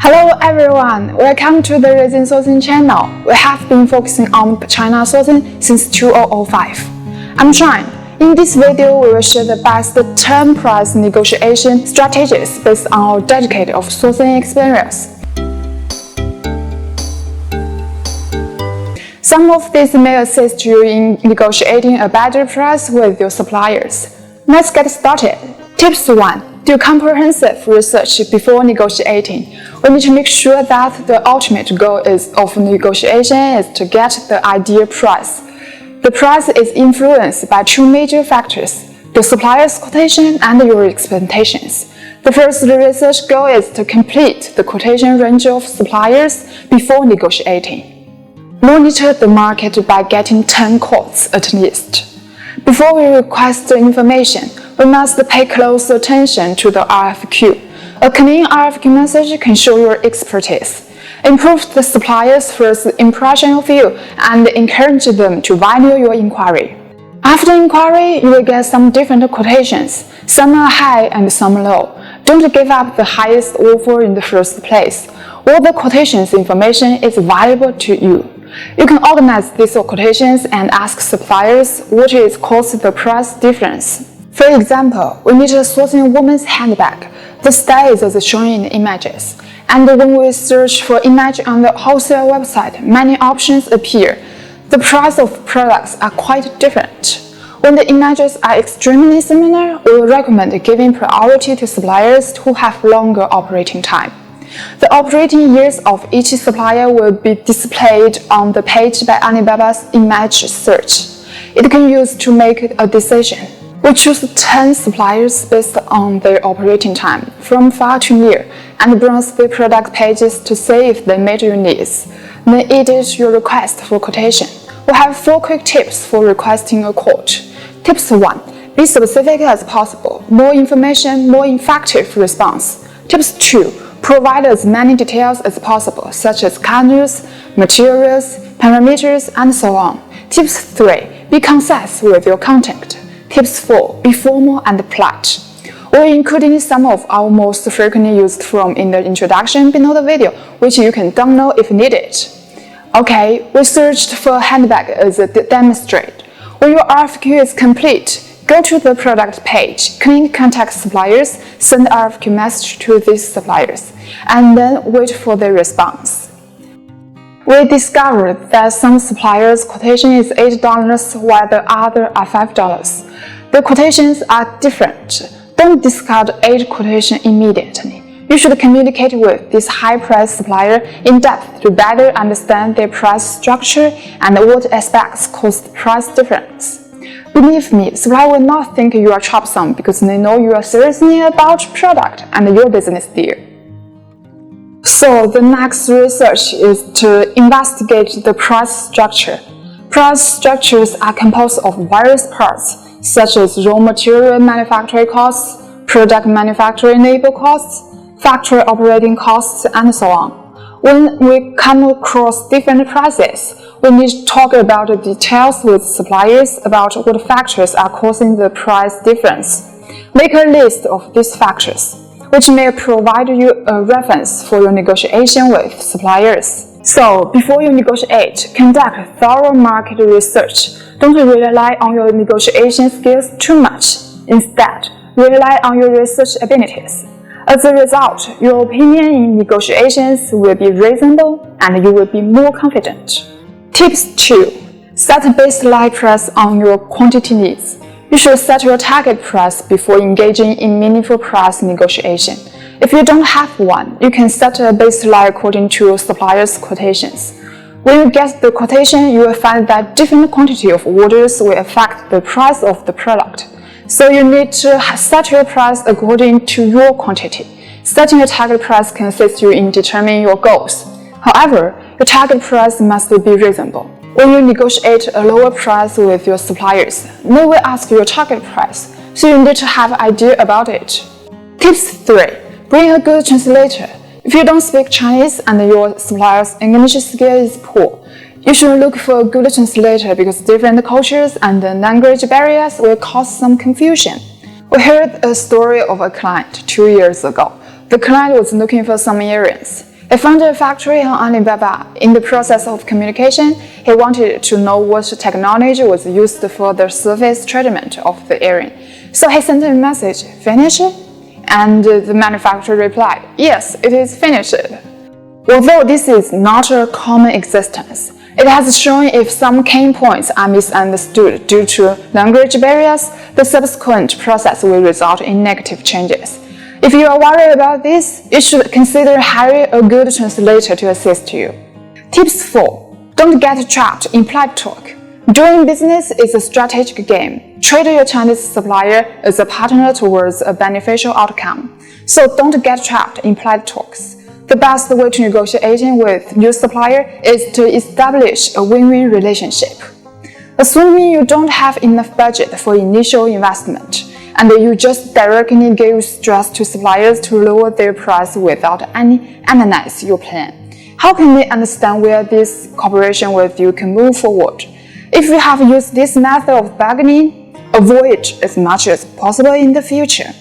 Hello everyone, welcome to the Resin Sourcing channel. We have been focusing on China sourcing since 2005. I'm Shine. In this video, we will share the best term price negotiation strategies based on our decade of sourcing experience. Some of these may assist you in negotiating a better price with your suppliers. Let's get started. Tips 1. Do comprehensive research before negotiating. We need to make sure that the ultimate goal of negotiation is to get the ideal price. The price is influenced by two major factors: the supplier's quotation and your expectations. The first research goal is to complete the quotation range of suppliers before negotiating. Monitor the market by getting 10 quotes at least. Before we request the information, we must pay close attention to the RFQ. A clean RFQ message can show your expertise, improve the supplier's first impression of you, and encourage them to value your inquiry. After inquiry, you will get some different quotations. Some are high and some low. Don't give up the highest offer in the first place. All the quotations information is valuable to you. You can organize these quotations and ask suppliers what is caused the price difference. For example, we need a sourcing woman's handbag. The style is as shown in the images. And when we search for image on the wholesale website, many options appear. The price of products are quite different. When the images are extremely similar, we will recommend giving priority to suppliers who have longer operating time. The operating years of each supplier will be displayed on the page by Alibaba's image search. It can be used to make a decision. We choose 10 suppliers based on their operating time, from far to near, and browse the product pages to see if they meet your needs. Then edit your request for quotation. We have 4 quick tips for requesting a quote. Tips 1. Be specific as possible. More information, more effective response. Tips 2. Provide as many details as possible, such as colors, materials, parameters, and so on. Tips 3. Be concise with your content. Tips 4. Be formal and polite. We're including some of our most frequently used forms in the introduction below the video, which you can download if needed. Okay, we searched for a handbag as a demonstrate. When your RFQ is complete, go to the product page, click Contact Suppliers, send RFQ message to these suppliers, and then wait for their response. We discovered that some suppliers' quotation is $8 while the other are $5. The quotations are different. Don't discard 8 quotations immediately. You should communicate with this high-price supplier in depth to better understand their price structure and what aspects cause the price difference. Believe me, supplier will not think you are troublesome because they know you are seriously about product and your business deal. So the next research is to investigate the price structure. Price structures are composed of various parts, such as raw material manufacturing costs, product manufacturing labor costs, factory operating costs, and so on. When we come across different prices, we need to talk about the details with suppliers about what factors are causing the price difference. Make a list of these factors, which may provide you a reference for your negotiation with suppliers. So, before you negotiate, conduct thorough market research. Don't rely on your negotiation skills too much. Instead, rely on your research abilities. As a result, your opinion in negotiations will be reasonable and you will be more confident. Tips 2. Set a baseline price on your quantity needs. You should set your target price before engaging in meaningful price negotiation. If you don't have one, you can set a baseline according to your supplier's quotations. When you get the quotation, you will find that different quantity of orders will affect the price of the product. So you need to set your price according to your quantity. Setting a target price can assist you in determining your goals. However, your target price must be reasonable. When you negotiate a lower price with your suppliers, they will ask your target price, so you need to have an idea about it. Tips 3. Bring a good translator. If you don't speak Chinese and your supplier's English skill is poor, you should look for a good translator because different cultures and language barriers will cause some confusion. We heard a story of a client 2 years ago. The client was looking for some earrings. He found a factory on Alibaba. In the process of communication, he wanted to know what technology was used for the surface treatment of the iron. So he sent a message, "Finish?" And the manufacturer replied, "Yes, it is finished." Although this is not a common existence, it has shown if some key points are misunderstood due to language barriers, the subsequent process will result in negative changes. If you are worried about this, you should consider hiring a good translator to assist you. Tips 4. Don't get trapped in polite talk. Doing business is a strategic game. Treat your Chinese supplier as a partner towards a beneficial outcome. So don't get trapped in polite talks. The best way to negotiate with your supplier is to establish a win-win relationship. Assuming you don't have enough budget for initial investment, and you just directly give stress to suppliers to lower their price without analyze your plan, how can they understand where this cooperation with you can move forward? If you have used this method of bargaining, avoid it as much as possible in the future.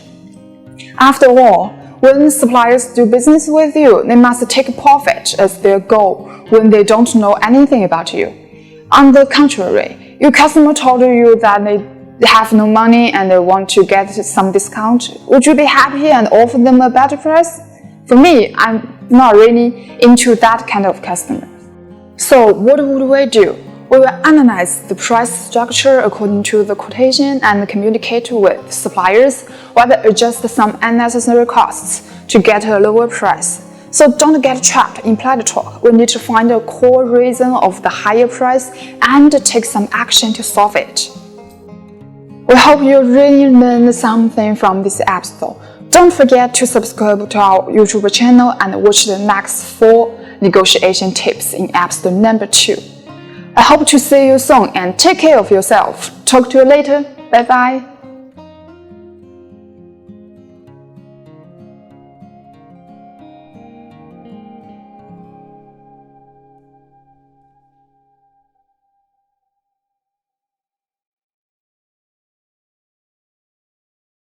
After all, when suppliers do business with you, they must take profit as their goal when they don't know anything about you. On the contrary, your customer told you that they have no money and they want to get some discount. Would you be happy and offer them a better price? For me, I'm not really into that kind of customer. So what would we do? We will analyze the price structure according to the quotation and communicate with suppliers whether adjust some unnecessary costs to get a lower price. So don't get trapped in polite talk. We need to find a core reason of the higher price and take some action to solve it. We hope you really learned something from this episode. Don't forget to subscribe to our YouTube channel and watch the next 4 negotiation tips in episode number 2. I hope to see you soon and take care of yourself. Talk to you later. Bye bye.